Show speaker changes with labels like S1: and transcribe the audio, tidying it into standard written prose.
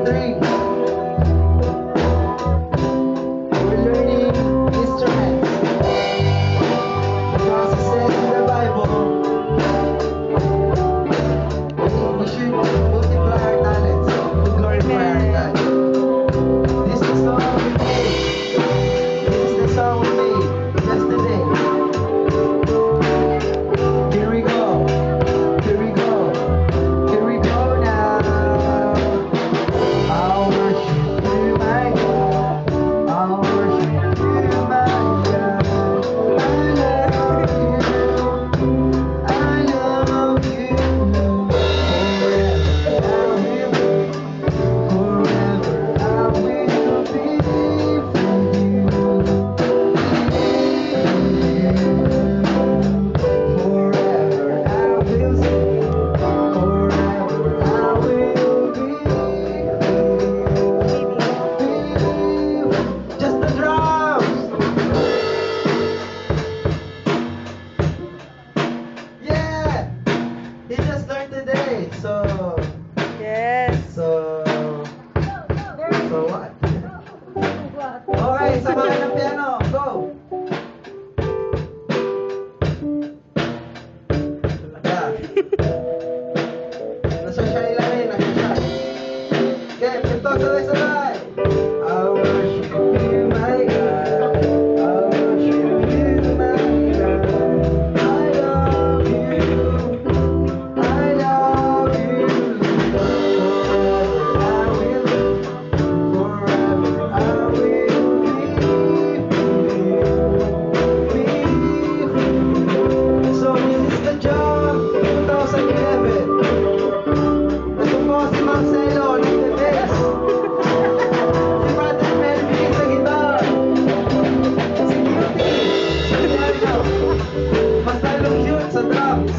S1: three. We're learning instruments. Because it says in the Bible, we should multiply our talents to glorify our God. This is the song we made. This is the song we made yesterday. Here we go. Here we go. Here we go now. I'll worship you, my God. I'll worship you, my God. I love you. I love you. Forever I will be for you. Forever I will sing. Forever I will be just the drums. Yeah, he just learned today.
S2: Yes.
S1: So what? Okay, sabay ng piano. Go. Yeah. Nasosya ilalim. Okay, ito sabay-sabay. I worship you, my God. I worship you, my God. I love you. I love you. Forever I will be so this is the job 2011. Ito po si Marcelo ng the bass. Si Brother Melvin sa guitar. Si Cutie. Si Piano. Mas lalong cute sa drums.